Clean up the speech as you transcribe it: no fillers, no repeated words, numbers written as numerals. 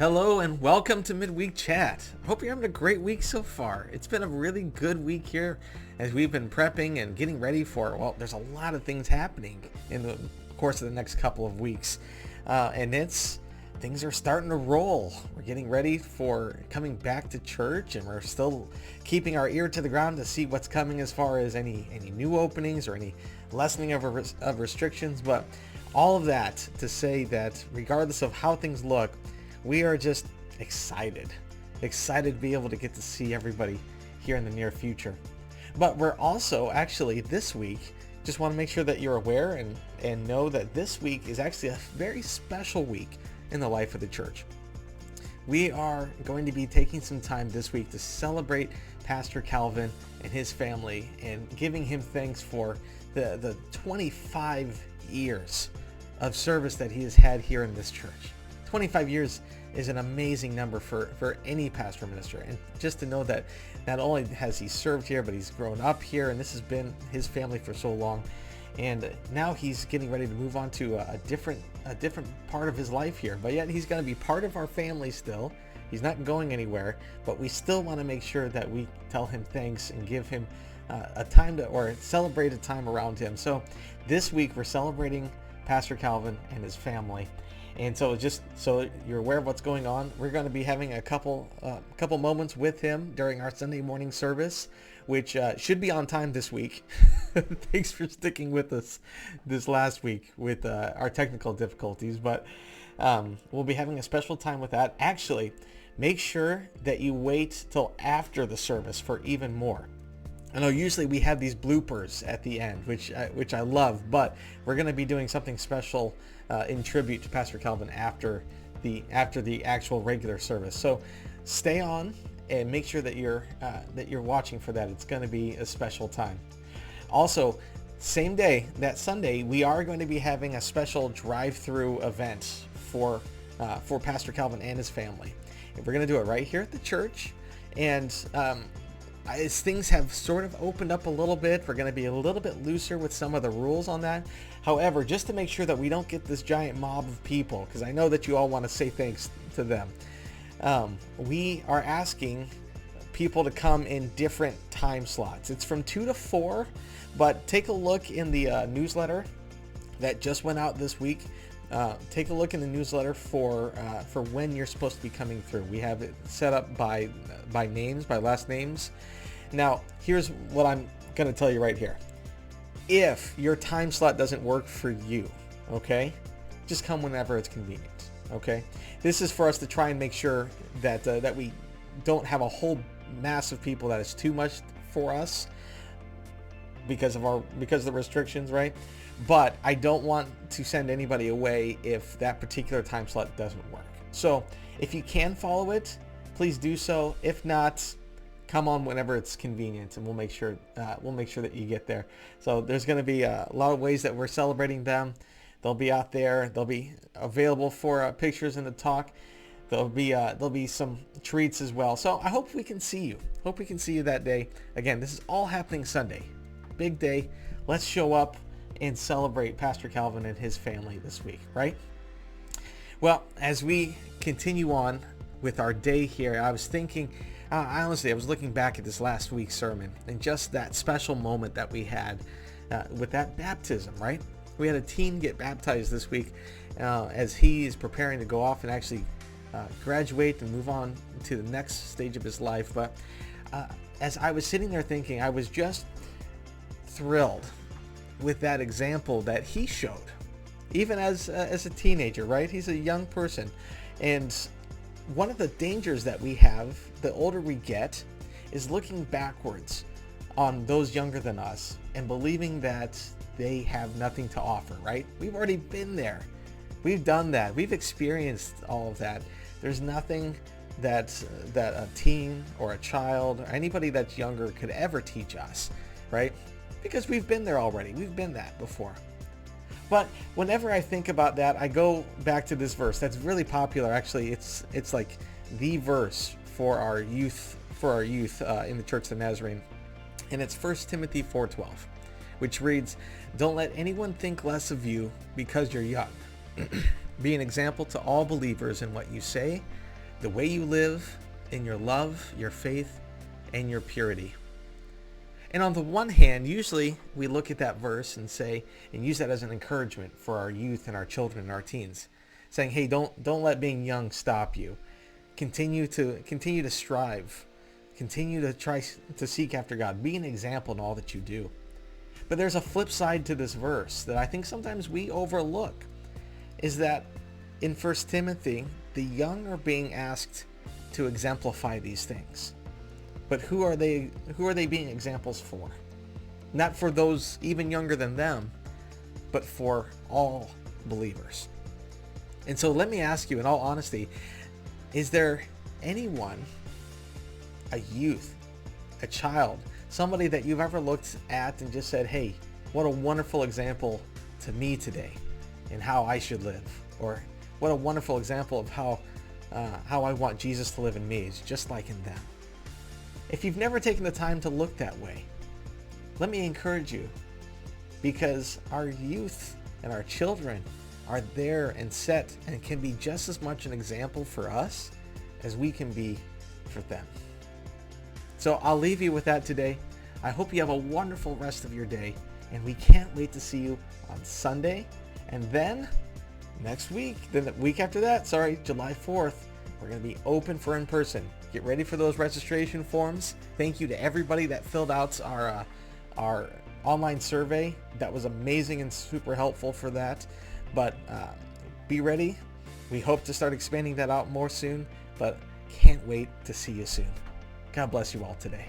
Hello and welcome to MidWeek Chat. I hope you're having a great week so far. It's been a really good week here as we've been prepping and getting ready for, well, there's a lot of things happening in the course of the next couple of weeks. Things are starting to roll. We're getting ready for coming back to church, and we're still keeping our ear to the ground to see what's coming as far as any new openings or any lessening of restrictions. But all of that to say that regardless of how things look, we are just excited to be able to get to see everybody here in the near future. But we're also actually this week, just want to make sure that you're aware and know that this week is actually a very special week in the life of the church. We are going to be taking some time this week to celebrate Pastor Calvin and his family and giving him thanks for the 25 years of service that he has had here in this church. 25 years is an amazing number for any pastor minister. And just to know that not only has he served here, but he's grown up here, and this has been his family for so long. And now he's getting ready to move on to a different part of his life here. But yet he's going to be part of our family still. He's not going anywhere, but we still want to make sure that we tell him thanks and give him a time to, or celebrate a time around him. So this week we're celebrating Pastor Calvin and his family. And so just so you're aware of what's going on, we're going to be having a couple moments with him during our Sunday morning service, which should be on time this week. Thanks for sticking with us this last week with our technical difficulties, but we'll be having a special time with that. Actually, make sure that you wait till after the service for even more. I know usually we have these bloopers at the end, which I love, but we're going to be doing something special in tribute to Pastor Calvin after the actual regular service. So stay on and make sure that you're watching for that. It's going to be a special time. Also, same day, that Sunday, we are going to be having a special drive-through event for Pastor Calvin and his family. And we're going to do it right here at the church. And as things have sort of opened up a little bit, we're going to be a little bit looser with some of the rules on that. However, just to make sure that we don't get this giant mob of people, because I know that you all want to say thanks to them, we are asking people to come in different time slots. It's from 2 to 4, but take a look in the newsletter that just went out this week. Take a look in the newsletter for when you're supposed to be coming through. We have it set up by names, by last names. Now, here's what I'm going to tell you right here. If your time slot doesn't work for you, okay, just come whenever it's convenient, okay? This is for us to try and make sure that that we don't have a whole mass of people that is too much for us because of the restrictions, right? But I don't want to send anybody away if that particular time slot doesn't work. So if you can follow it, please do so. If not, come on whenever it's convenient, and we'll make sure that you get there. So there's going to be a lot of ways that we're celebrating them. They'll be out there. They'll be available for pictures and to talk. There'll be some treats as well. So I hope we can see you. Hope we can see you that day. Again, this is all happening Sunday. Big day. Let's show up and celebrate Pastor Calvin and his family this week, right? Well, as we continue on with our day here, I was thinking, I was looking back at this last week's sermon and just that special moment that we had with that baptism, right? We had a teen get baptized this week as he is preparing to go off and actually graduate and move on to the next stage of his life. But as I was sitting there thinking, I was just thrilled with that example that he showed, even as a teenager, right? He's a young person. And one of the dangers that we have, the older we get, is looking backwards on those younger than us and believing that they have nothing to offer, right? We've already been there. We've done that. We've experienced all of that. There's nothing that a teen or a child or anybody that's younger could ever teach us, right? Because we've been there already. We've been that before. But whenever I think about that, I go back to this verse that's really popular. Actually, it's like the verse for our youth in the Church of the Nazarene. And it's 1 Timothy 4:12, which reads, "Don't let anyone think less of you because you're young. Be an example to all believers in what you say, the way you live, in your love, your faith, and your purity. And on the one hand, usually we look at that verse and say, and use that as an encouragement for our youth and our children and our teens, saying, hey, don't let being young stop you. Continue to strive. Continue to try to seek after God. Be an example in all that you do. But there's a flip side to this verse that I think sometimes we overlook, is that in 1 Timothy, the young are being asked to exemplify these things. But who are they being examples for? Not for those even younger than them, but for all believers. And so let me ask you, in all honesty, is there anyone, a youth, a child, somebody that you've ever looked at and just said, hey, what a wonderful example to me today in how I should live? Or what a wonderful example of how I want Jesus to live in me, is just like in them. If you've never taken the time to look that way, let me encourage you, because our youth and our children are there and set and can be just as much an example for us as we can be for them. So I'll leave you with that today. I hope you have a wonderful rest of your day, and we can't wait to see you on Sunday. And then next week, then the week after that, July 4th, we're going to be open for in-person. Get ready for those registration forms. Thank you to everybody that filled out our online survey. That was amazing and super helpful for that. But be ready. We hope to start expanding that out more soon, but can't wait to see you soon. God bless you all today.